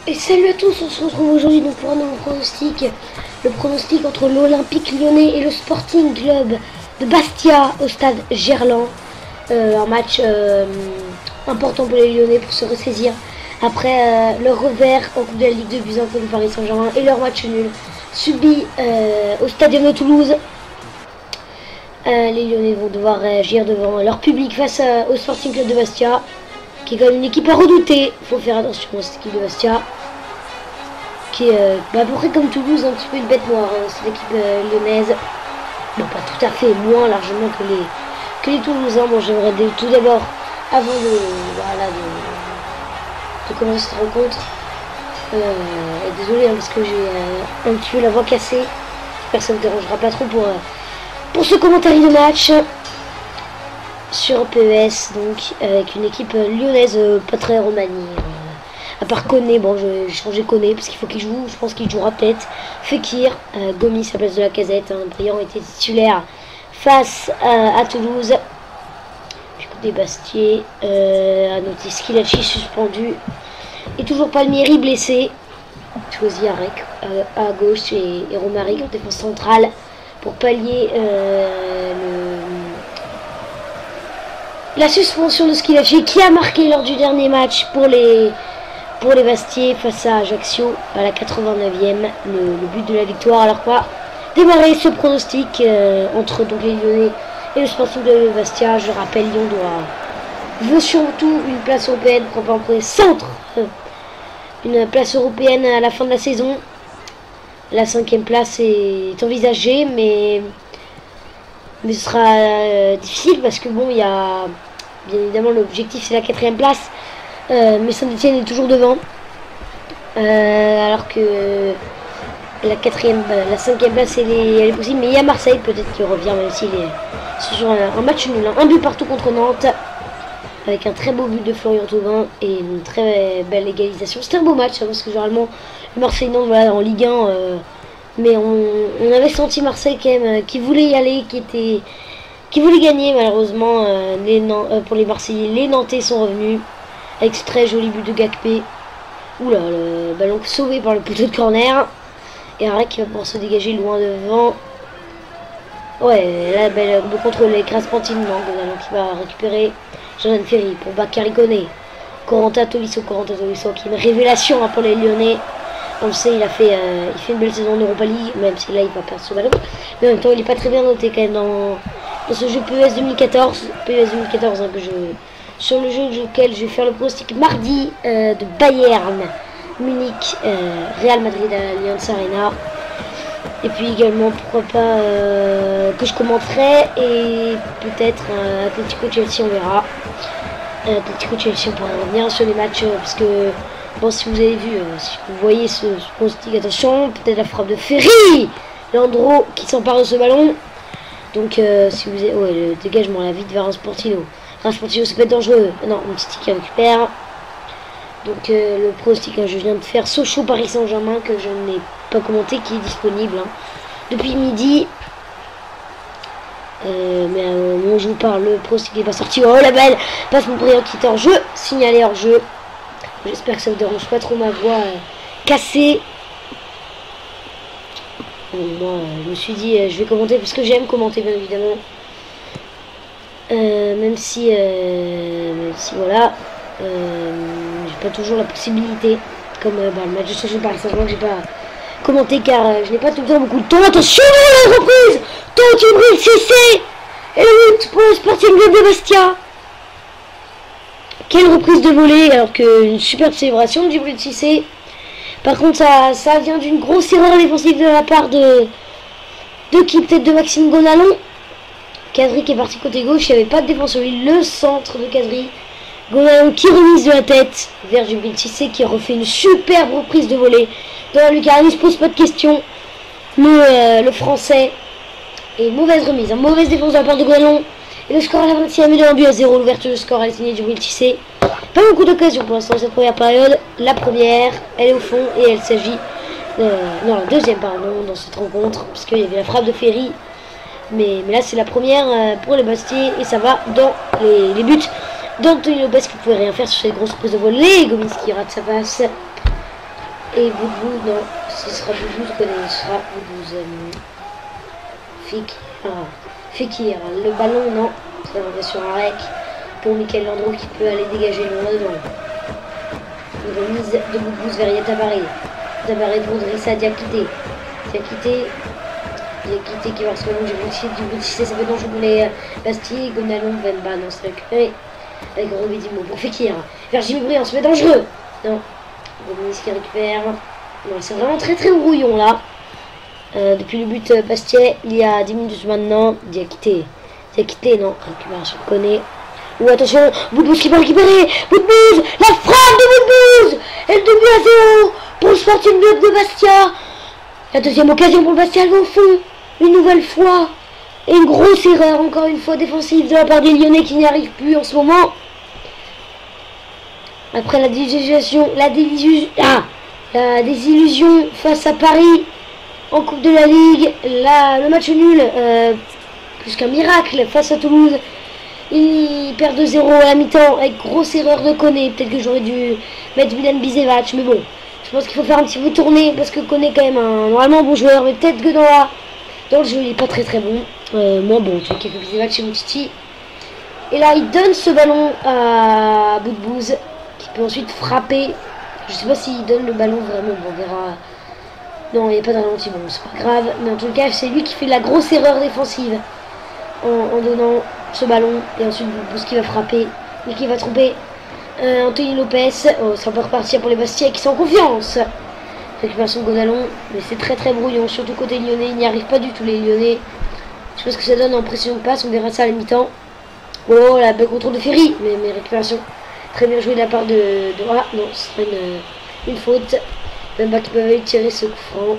Et salut à tous, on se retrouve aujourd'hui pour un nouveau pronostic. Le pronostic entre l'Olympique Lyonnais et le Sporting Club de Bastia au stade Gerland. Un match important pour les Lyonnais pour se ressaisir après leur revers en Coupe de la Ligue de Busan contre le Paris Saint-Germain et leur match nul subi au Stadium de Toulouse. Les Lyonnais vont devoir réagir devant leur public face au Sporting Club de Bastia, qui est quand même une équipe à redouter. Il faut faire attention à cette équipe de Bastia, qui est à peu près comme Toulouse, un petit peu une bête noire. C'est l'équipe lyonnaise, bon, pas tout à fait, moins largement que les Toulousains. Bon, j'aimerais tout d'abord, avant de commencer cette rencontre, désolé parce que j'ai un petit peu la voix cassée. J'espère que ça ne vous dérangera pas trop pour ce commentaire de match sur PES, donc avec une équipe lyonnaise pas très remaniée. À part Koné, bon, j'ai changé Koné parce qu'il faut qu'il joue. Je pense qu'il jouera peut-être. Fekir, Gomis à place de Lacazette. Briand était titulaire face à Toulouse. Du côté Bastier, à noter Schillaci suspendu. Et toujours Palmieri blessé. Choisi à gauche et Romaric en défense centrale pour pallier la suspension de Schillaci, qui a marqué lors du dernier match pour les Bastiers face à Ajaccio à la 89e, le but de la victoire. Alors quoi, démarrer ce pronostic entre donc les Lyonnais et le Sporting de Bastia. Je rappelle, Lyon veut surtout une place européenne pour pas en premier centre, une place européenne à la fin de la saison. La 5e place est envisagée, mais ce sera difficile parce que bon, il y a bien évidemment l'objectif, c'est la 4e place. Mais Saint-Etienne est toujours devant, alors que la 5e place elle est possible. Mais il y a Marseille peut-être qui revient, même s'il est sur un match nul, un but partout contre Nantes, avec un très beau but de Florian Thauvin et une très belle égalisation. C'était un beau match, parce que généralement le Marseille-Nantes, voilà, en Ligue 1, mais on avait senti Marseille quand même qui voulait y aller, qui voulait gagner. Malheureusement, pour les Marseillais, les Nantais sont revenus avec ce très joli but de Gakpé. Oula, le ballon sauvé par le poteau de corner. Et Arek qui va pouvoir se dégager loin devant. Ouais, là, belle contrôle avec Raspantine, qui va récupérer Jordan Ferry pour Bakary Koné. Corentin Tolisso qui est une révélation pour les Lyonnais. On le sait, il fait une belle saison en Europa League, même si là il va perdre ce ballon. Mais en même temps, il n'est pas très bien noté quand même dans ce jeu PES 2014. Sur le jeu auquel je vais faire le pronostic mardi de Bayern Munich, Real Madrid à l'Allianz Arena. Et puis également, pourquoi pas, que je commenterai, et peut-être Atlético Chelsea, on verra. Atlético Chelsea, on pourra revenir sur les matchs, parce que, bon, si vous avez vu, si vous voyez ce pronostic, attention, peut-être la frappe de Ferry, Landreau qui s'empare de ce ballon. Donc, si vous avez, ouais, le dégagement là vite vers un Sportino. Un Sportino, ça peut être dangereux. Non, une petite qui récupère. Donc, le pronostic, je viens de faire Sochaux Paris Saint-Germain, que je n'ai pas commenté, qui est disponible depuis midi. Mais on joue par le pronostic n'est pas sorti. Oh la belle passe, mon Briand qui est hors jeu, signalé hors jeu. J'espère que ça ne vous dérange pas trop ma voix cassée. Moi, je me suis dit, je vais commenter parce que j'aime commenter, bien évidemment. Même si voilà, j'ai pas toujours la possibilité, comme le match de Sochaux Paris Saint-Germain que j'ai pas commenté car je n'ai pas tout le temps beaucoup de temps. Attention, la reprise de Djibril Cissé et le but pour le Sporting Club de Bastia. Quelle reprise de volée, alors qu'une superbe célébration de Djibril Cissé. Par contre, ça vient d'une grosse erreur défensive de la part de qui, peut-être de Maxime Gonalon. Kadri qui est parti côté gauche, il n'y avait pas de défense sur lui. Le centre de Kadri. Gonalon qui remise de la tête vers Djibril Cissé, qui refait une superbe reprise de volée. Dans la lucarne, il ne se pose pas de questions. Le français. Et une mauvaise remise, une mauvaise défense de la part de Gonalon. Et le score à la 26e est de 1-0. L'ouverture du score, elle est signée Djibril Cissé. Pas beaucoup d'occasions pour l'instant cette première période. La première, elle est au fond et elle s'agit non, la deuxième pardon dans cette rencontre, parce qu'il y avait la frappe de Ferry. Mais là c'est la première pour les Bastiers et ça va dans les buts d'Anthony Lopez qui ne pouvait rien faire sur cette grosse prise de volée. Gomis qui rate sa passe. Et Boudbouz, non, ce sera Boudbouz, ce sera Boudbouz. Fekir, le ballon, non, ça va sur un rec pour Michael Landreau qui peut aller dégager loin devant. Une remise de Boudbouz vers Yatabaré. Yatabaré pour Drissa Diakité. Diakité qui va se mélanger du bout de ça peut être dangereux pour les Bastille, Gonalon, Venba, non, c'est récupéré avec Robedimo pour Fekir. Vers Jimmy Briand, c'est dangereux. Non, Gomis qui récupère. Non, c'est vraiment très brouillon là. Depuis le but Bastier, il y a 10 minutes maintenant, Diakité, non, récupération connaît. Ou attention, Boudbouz qui va récupérer. Boudbouz, la frappe de Boudbouz. Et le 2-0 pour le Sporting de Bastia. La deuxième occasion pour le Bastia, elle va au fond. Une nouvelle fois. Et une grosse erreur, encore une fois, défensive de la part des Lyonnais qui n'y arrivent plus en ce moment. Après la désillusion face à Paris en Coupe de la Ligue. Le match nul, plus qu'un miracle, face à Toulouse. Il perd 2-0 à la mi-temps avec grosse erreur de Koné. Peut-être que j'aurais dû mettre Milan Bisevac, mais bon. Je pense qu'il faut faire un petit peu tourner parce que Koné est quand même normalement un bon joueur. Mais peut-être que dans le jeu il n'est pas très bon. Moins bon, tu vois, quelques Bisevac chez Moutiti. Et là il donne ce ballon à Boudbouz qui peut ensuite frapper. Je sais pas s'il donne le ballon vraiment, bon, on verra. Non, il n'y a pas de ralenti, bon c'est pas grave. Mais en tout cas c'est lui qui fait la grosse erreur défensive en donnant ce ballon. Et ensuite Boudbouz qui va frapper et qui va tromper Anthony Lopez. Oh, ça peut repartir pour les Bastiais qui sont en confiance. Récupération de Gonalon, mais c'est très brouillon, surtout côté lyonnais. Il n'y arrive pas du tout les Lyonnais. Je sais pas ce que ça donne en pression de passe, on verra ça à la mi-temps. Oh, la belle contrôle de Ferry, mais récupération très bien jouée de la part de ah non, ce serait une faute. Même pas qui peuvent aller tirer ce coup franc.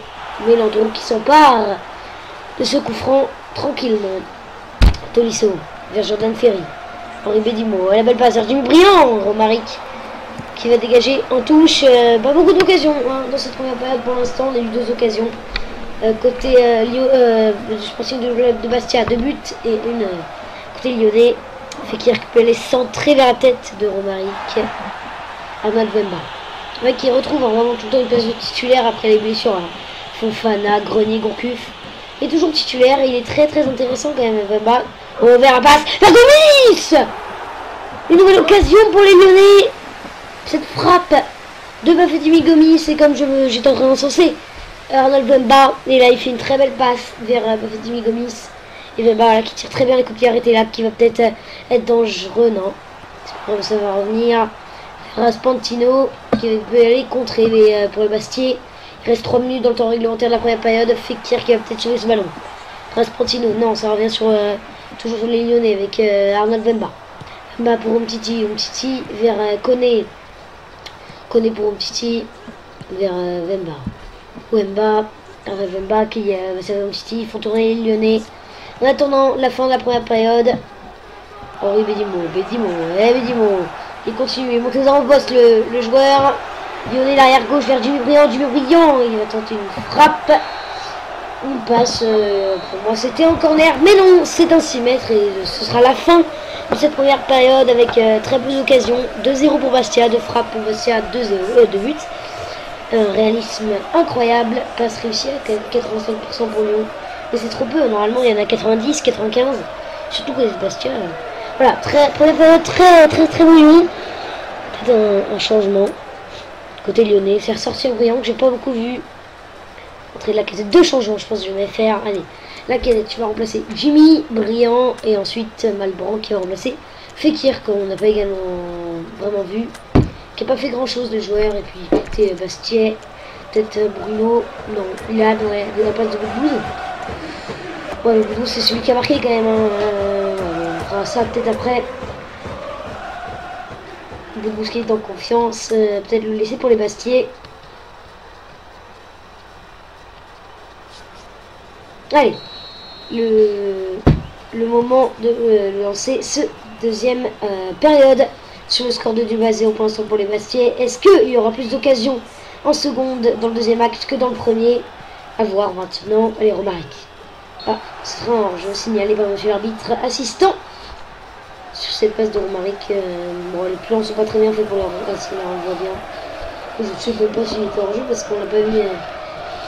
Mais Landreau qui s'empare de ce coup franc tranquillement. Tolisso vers Jordan Ferry. Henri Bédimo, la belle passe vers Jimmy Briand. Romaric qui va dégager en touche. Pas beaucoup d'occasions dans cette première période pour l'instant. On a eu 2 occasions. Côté Sporting de Bastia, 2 buts et une côté lyonnais. Fekir qui peut aller centrer vers la tête de Romaric. Arnold Wemba. Ouais, qui retrouve vraiment tout le temps une place de titulaire après les blessures à Fofana, Grenier, Gourcuff. Il est toujours titulaire et il est très intéressant quand même. Wemba. On verra passe vers Gomis. Une nouvelle occasion pour les Lyonnais. Cette frappe de Bafétimi Gomis, c'est comme j'étais en train d'encenser Arnold Wemba. Et là il fait une très belle passe vers Bafétimi Gomis. Et Wemba là, qui tire très bien les coups de pied arrêtés là, qui va peut-être être dangereux, non. Ça va revenir. Raspantino qui peut aller contrer pour le Bastier. Il reste 3 minutes dans le temps réglementaire de la première période. Fekir qui va peut-être sauver ce ballon. Raspantino, non, ça revient sur toujours sur les Lyonnais avec Arnold Wemba. Wemba pour Umtiti vers Koné. Koné pour Umtiti vers Wemba qui va servir Umtiti. Ils font tourner les Lyonnais. En attendant la fin de la première période. Henri Bédimo. Il continue, il monte les en poste le joueur. Lyonnais l'arrière gauche vers Jimmy Briand. Il va tenter une frappe. Une passe, pour moi c'était en corner, mais non, c'est un 6 mètres et ce sera la fin de cette première période avec très peu d'occasions. 2-0 pour Bastia, 2 frappes pour Bastia, 2 buts. Un réalisme incroyable, passe réussie à 85% pour Lyon. Mais c'est trop peu, normalement il y en a 90, 95, surtout côté Bastia. Voilà, première période très brouillon. Peut-être un changement côté lyonnais, faire sortir Briand que j'ai pas beaucoup vu. Entrer de la Lacazette, 2 changements je pense que je vais faire. Allez, Lacazette tu vas remplacer Jimmy Briand et ensuite Malbranc qui va remplacer Fekir qu'on n'a pas également vraiment vu, qui n'a pas fait grand chose de joueur. Et puis côté Bastier, peut-être Bruno, non, il a dans la place de Boudbouz. Ouais, le Boudbouz c'est celui qui a marqué quand même. On fera ça peut-être après. Boudbouz qui est en confiance, peut-être le laisser pour les Bastiers. Allez, le moment de lancer ce deuxième période sur le score de 2-0 pour l'instant pour les Bastiais. Est-ce qu'il y aura plus d'occasions en seconde dans le deuxième acte que dans le premier? À voir maintenant. Allez, Romaric. Ah, ce sera un hors-jeu signalé par monsieur l'arbitre assistant sur cette passe de Romaric. Bon, les plans sont pas très bien faits pour leur là, on le voit bien. Je ne sais même pas s'il était hors jeu parce qu'on l'a pas vu.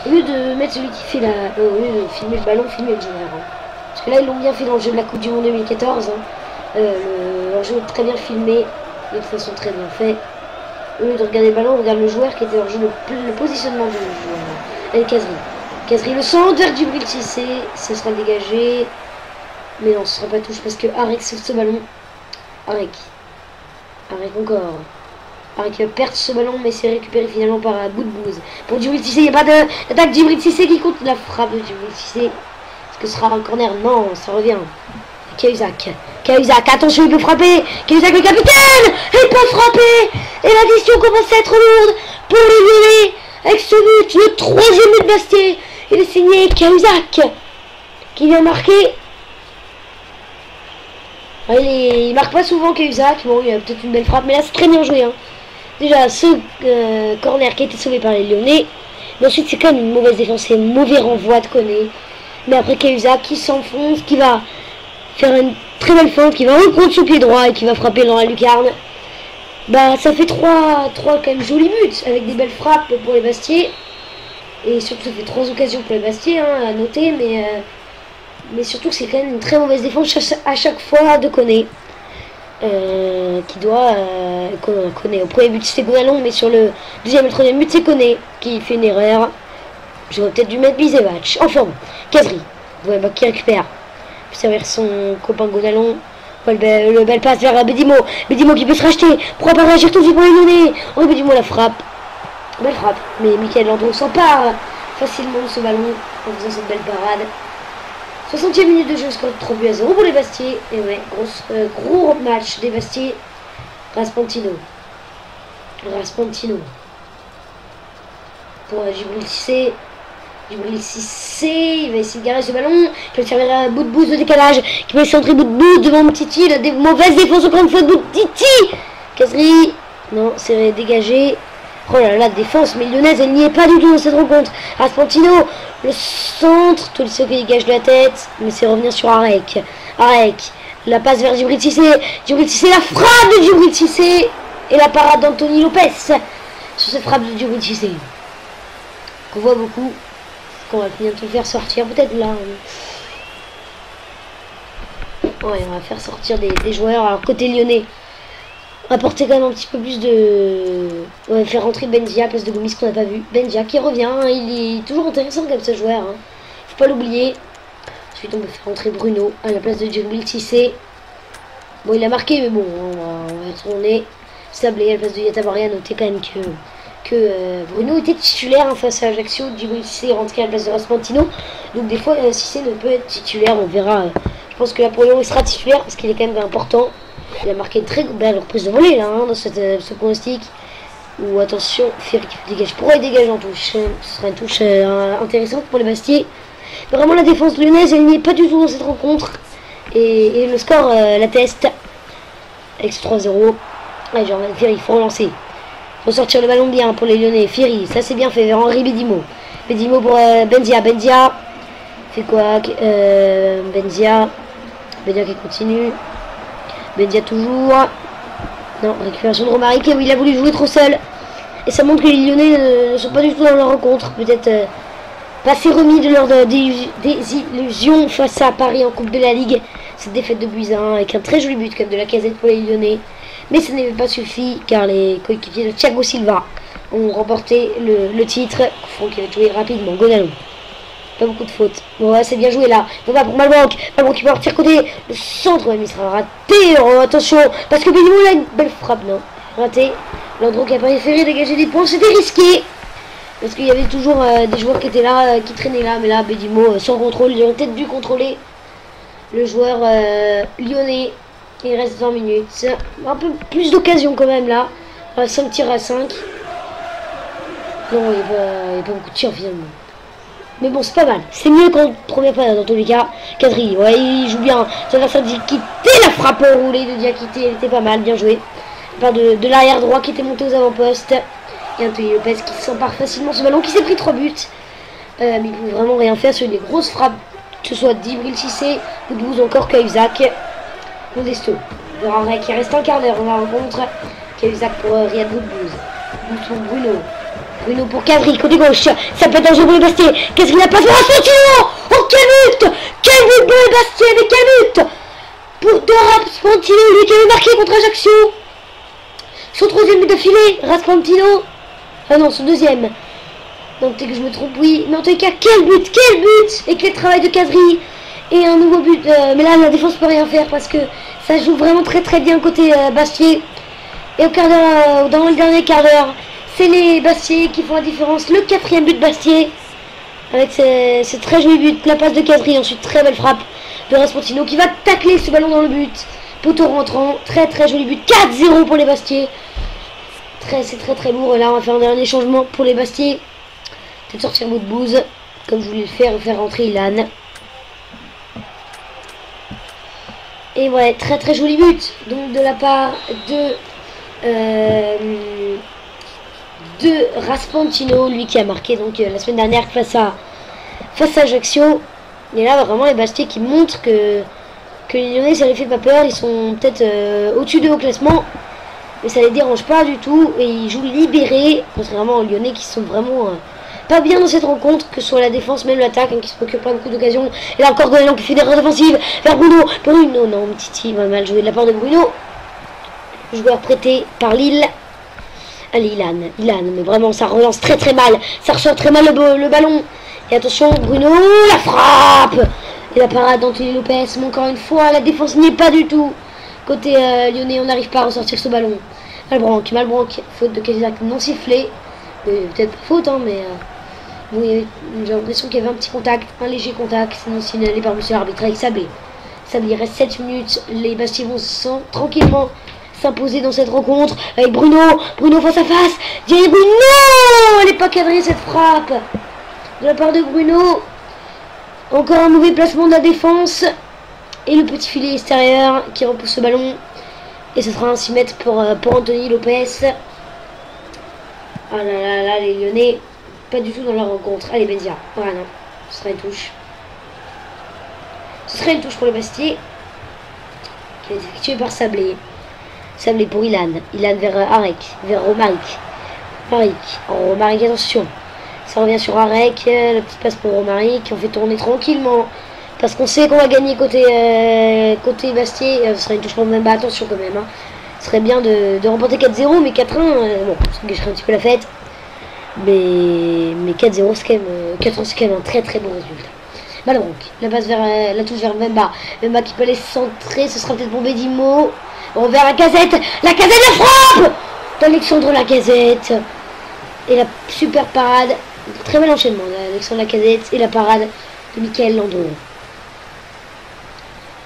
Au lieu de mettre celui qui fait la. Au lieu de filmer le ballon, filmer le joueur. Hein. Parce que là, ils l'ont bien fait dans le jeu de la Coupe du Monde 2014. Hein. Le jeu est très bien filmé, de toute façon très bien fait. Au lieu de regarder le ballon, on regarde le joueur qui était hors jeu, le positionnement du joueur. Allez, Kazri. Kazri, le centre vers Djibril Cissé. Ça sera dégagé. Mais non, ce sera pas touche parce que Arek sauve ce ballon. Arek encore. Arek va perdre ce ballon, mais c'est récupéré finalement par Boudbouz. Pour Djibril Cissé, il n'y a pas d'attaque. Djibril Cissé qui compte la frappe de Djibril Cissé. Est-ce que ce sera un corner? Non, ça revient. Cahuzac, attention, il peut frapper. Cahuzac, le capitaine, il peut frapper. Et la mission commence à être lourde pour les Lyonnais. Avec ce but, le 3e but de Bastier. Il est signé Cahuzac qui vient marquer. Il marque pas souvent Cahuzac. Bon, il y a peut-être une belle frappe, mais là c'est très bien joué. Hein. Déjà, ce corner qui a été sauvé par les Lyonnais. Mais ensuite, c'est quand même une mauvaise défense. C'est un mauvais renvoi de Koné. Mais après, Cahuzac qui s'enfonce, qui va faire une très belle feinte, qui va reprendre son pied droit et qui va frapper dans la lucarne. Bah, ça fait 3 quand même jolis buts avec des belles frappes pour les Bastiers. Et surtout, ça fait 3 occasions pour les Bastiers, hein, à noter. Mais surtout, c'est quand même une très mauvaise défense à chaque fois de Koné. Qui doit Koné. Au premier but, c'était Gonalon, mais sur le deuxième et le troisième but, c'est Koné qui fait une erreur. J'aurais peut-être dû mettre Bisevac. Enfin bon, Kazri. Ouais, bah, qui récupère. Servir son copain Gonalon. Le bel passe vers Bédimo. Bédimo qui peut se racheter. Pourquoi pas réagir tout de suite pour les Lyonnais? Oh, Bédimo la frappe. Belle frappe. Mais Michael Landreau s'empare facilement de ce ballon en faisant cette belle parade. 60e minute de jeu, score 3-0 pour les Bastiers. Et ouais, gros match des Bastiers. Raspantino. Pour Djibril Cissé. Djibril Cissé, il va essayer de garer ce ballon. Il va servir à Boudbouz de décalage. Qui va centrer Boudbouz devant Mtiti. La mauvaise défense encore une fois de Mtiti. Kazri. Non, c'est dégagé. Oh là là, la défense, mais lyonnaise, elle n'y est pas du tout dans cette rencontre. Raspantino, le centre. Tolisso qui dégage de la tête. Mais c'est revenir sur Arek. La passe vers Djibril Cissé. Djibril Cissé, la frappe de Djibril Cissé. Et la parade d'Anthony Lopez sur cette frappe de Djibril Cissé. Qu'on voit beaucoup. Qu'on va bientôt faire sortir, peut-être là. Ouais, on va faire sortir des joueurs. Alors, côté lyonnais, on va porter quand même un petit peu plus de. On va faire rentrer Benzia à la place de Gomis qu'on n'a pas vu. Benzia qui revient, il est toujours intéressant comme ce joueur. Hein. Faut pas l'oublier. Ensuite, on peut faire rentrer Bruno à la place de Djibril Cissé. Bon, il a marqué, mais bon, on va retourner. Sablé à la place de Yatabari. À noter quand même que Bruno était titulaire hein, face à Ajaccio. Djibril Cissé est rentré à la place de Raspantino. Donc des fois Cissé ne peut être titulaire, on verra. Je pense que là pour Lyon il sera titulaire parce qu'il est quand même important. Il a marqué une très belle reprise de volée là hein, dans ce pronostic. Ou attention, Ferry qui dégage. Pourquoi il dégage en touche? Ce sera une touche intéressante pour les Bastiers. Vraiment la défense lyonnaise elle n'y est pas du tout dans cette rencontre. Et le score l'atteste. Avec ce 3-0. Allez, Jordan Ferry, il faut relancer. Faut sortir le ballon bien pour les Lyonnais. Ferry, ça c'est bien fait vers Henri Bédimo. Bédimo pour Benzia. Benzia fait quoi? Benzia qui continue. Benzia toujours. Non, récupération de Romaric. Oui, il a voulu jouer trop seul. Et ça montre que les Lyonnais ne sont pas du tout dans leur rencontre. Peut-être pas assez remis de leur désillusion face à Paris en Coupe de la Ligue. Cette défaite de Buisin avec un très joli but comme de la Casette pour les Lyonnais. Mais ça n'avait pas suffi car les coéquipiers de Thiago Silva ont remporté le titre. Qui a joué rapidement. Gonalon. Pas beaucoup de fautes. Bon, ouais, c'est bien joué là. On va pour Malbank. Malbank qui va partir côté. Le centre, mais il sera raté. Oh, attention. Parce que Bédimo a une belle frappe. Non. Raté. Landreau qui a préféré dégager des points. C'était risqué. Parce qu'il y avait toujours des joueurs qui étaient là, qui traînaient là. Mais là, Bédimo sans contrôle. Ils ont peut-être dû contrôler le joueur lyonnais. Il reste 20 minutes. C'est un peu plus d'occasion quand même là. 5 tirs à 5. Non, il n'y a pas beaucoup de tirs finalement. Mais bon, c'est pas mal. C'est mieux qu'en première période dans tous les cas. Kadri, ouais, il joue bien. Ça va faire Diakité. La frappe enroulée de Diakité, elle était pas mal, bien joué. Part de l'arrière droit qui était monté aux avant-postes. Et Anthony Lopez qui s'empare facilement ce ballon, qui s'est pris 3 buts. Mais il ne peut vraiment rien faire sur les grosses frappes. Que ce soit Djibril Cissé ou 12 encore Cahuzac. Modesto. Qui reste un quart d'heure dans la rencontre. Cahuzac pour Riyad Boudbouz. Pour Bruno. Bruno pour Kadri, côté gauche. Ça peut être un jeu pour le Bastier. Qu'est-ce qu'il a pas fait? Oh, oh, quel but! Quel but pour le Bastier, mais quel but! Pour de Raspantino, lui qui avait marqué contre Ajaccio. Son troisième but d'affilée, Raspantino. Ah non, son deuxième. Donc peut-être que je me trompe, oui. Mais en tout cas, quel but! Et quel travail de Kadri. Et un nouveau but. Mais là, la défense peut rien faire parce que ça joue vraiment très très bien côté Bastier. Et au quart d'heure, dans le dernier quart d'heure, c'est les Bastier qui font la différence. Le quatrième but de Bastier. Avec ce très joli but. La passe de Kadri. Ensuite, très belle frappe de Raspantino qui va tacler ce ballon dans le but. Poteau rentrant. Très très joli but. 4-0 pour les Bastier. C'est très très lourd. Et là, on va faire un dernier changement pour les Bastier. Peut-être sortir Moudbouze. Comme je voulais le faire rentrer Ilan. Et ouais, très très joli but. Donc de la part de Raspantino, lui qui a marqué donc la semaine dernière face à Ajaccio. Et là vraiment les Bastier qui montrent que les Lyonnais ça les fait pas peur. Ils sont peut-être au-dessus de au classement, mais ça les dérange pas du tout et ils jouent libérés, contrairement aux Lyonnais qui sont vraiment pas bien dans cette rencontre, que ce soit la défense, même l'attaque, qui se procure pas beaucoup d'occasions. Et là encore Gonalon qui fait des erreurs défensives vers Bruno. Bruno, non, Titi va mal jouer de la part de Bruno. Joueur prêté par Lille. Allez, Ilan, mais vraiment ça relance très très mal. Ça ressort très mal le ballon. Et attention, Bruno, la frappe. Et la parade d'Anthony Lopez. Mais encore une fois, la défense n'y est pas du tout. Côté lyonnais, on n'arrive pas à ressortir ce ballon. Malbranck, faute de Cahuzac non sifflé. Peut-être pas faute, hein, mais oui, j'ai l'impression qu'il y avait un petit contact, un léger contact, sinon signalé par monsieur l'arbitre avec Sablé. Sablé, il reste 7 minutes, les Bastiers vont tranquillement s'imposer dans cette rencontre avec Bruno face à face. Diego, non, elle n'est pas cadrée cette frappe de la part de Bruno. Encore un mauvais placement de la défense et le petit filet extérieur qui repousse ce ballon et ce sera un 6 mètres pour Anthony Lopez. Ah là là, les Lyonnais pas du tout dans leur rencontre. Allez, Benzia, voilà, non, ce sera une touche. Ce serait une touche pour le Bastier qui est effectuée par Sablé. Sablé pour Ilan vers Arek, vers Romaric. Romaric, attention. Ça revient sur Arek, la petite passe pour Romaric. On fait tourner tranquillement. Parce qu'on sait qu'on va gagner côté Bastier. Ce serait une touche pour Mbemba, attention quand même. Hein. Ce serait bien de remporter 4-0, mais 4-1, bon, ça gâcherait un petit peu la fête. Mais 4-0, c'est quand même 4-1, c'est quand même un très très bon résultat. Malbranck, la touche vers Mbemba. Mbemba qui peut aller centrer, ce sera peut-être pour Bédimo. On vers la Lacazette, la frappe d'Alexandre Lacazette. Et la super parade, très bel enchaînement d'Alexandre Lacazette et la parade de Michael Landreau.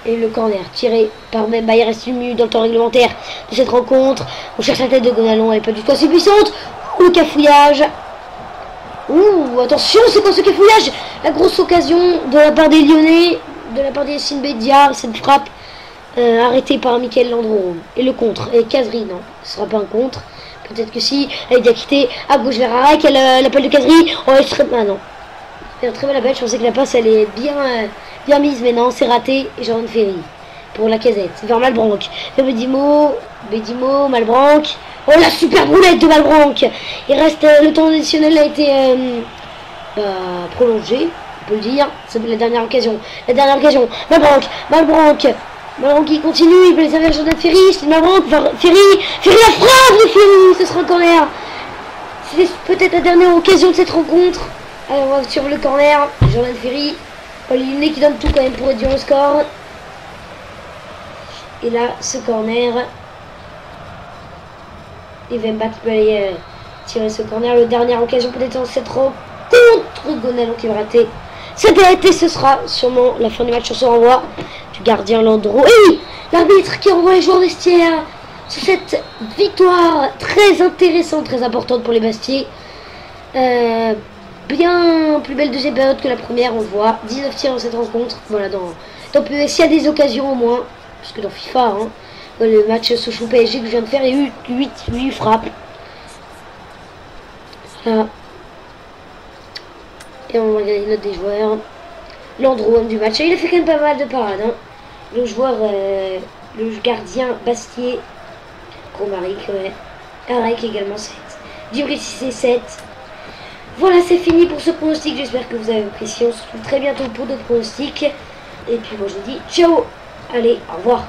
Et le corner tiré par Mbemba, il reste une minute dans le temps réglementaire de cette rencontre. On cherche la tête de Gonalon, elle n'est pas du tout assez puissante. Le cafouillage. Ouh, attention, c'est quoi ce cafouillage? La grosse occasion de la part des Lyonnais, de la part des Yassine Bedia, cette frappe arrêtée par Michael Landreau. Et le contre, et Kadri, non, ce ne sera pas un contre. Peut-être que si, elle est quitté à gauche vers Arek, l'appel de Kadri. Oh, elle serait... Ah non. C'est un très bel appel, je pensais que la passe elle est bien mise, mais non, c'est raté. Et Jordan Ferry pour Lacazette, vers Malbranck. Vers Bédimo, Malbranck. Oh, la super roulette de Malbranck. Il reste, le temps additionnel a été prolongé, on peut le dire. C'est la dernière occasion. Malbranck qui continue, il peut les servir à Jordan Ferry. C'est Malbranck, Ferry la frappe de Ferry. Ce sera un corner. C'est peut-être la dernière occasion de cette rencontre. Alors on va sur le corner. Jordan Ferry. Les Lyonnais qui donnent tout quand même pour réduire le score. Et là, ce corner. Et Mbemba qui peut aller tirer ce corner. La dernière occasion peut-être dans cette rencontre. Gonalon qui va rater. Cette arrêté, ce sera sûrement la fin du match sur ce renvoi du gardien Landreau. Et oui, l'arbitre qui envoie les joueurs vestiaires sur cette victoire très intéressante, très importante pour les Bastiers. Bien plus belle deuxième période que la première, on le voit. 19 tirs dans cette rencontre. Voilà, dans PES, il y a des occasions au moins. Parce que dans FIFA, hein, dans le match Sochaux PSG que je viens de faire, il y a eu 8 frappes. Voilà. Et on va regarder les notes des joueurs. Landreau, homme du match. Et il a fait quand même pas mal de parades. Hein. Le le gardien Bastier. Romaric, ouais. Arek également 7. Djibril 6 et 7. Voilà, c'est fini pour ce pronostic. J'espère que vous avez apprécié. On se retrouve très bientôt pour d'autres pronostics. Et puis moi je vous dis ciao. Allez, au revoir.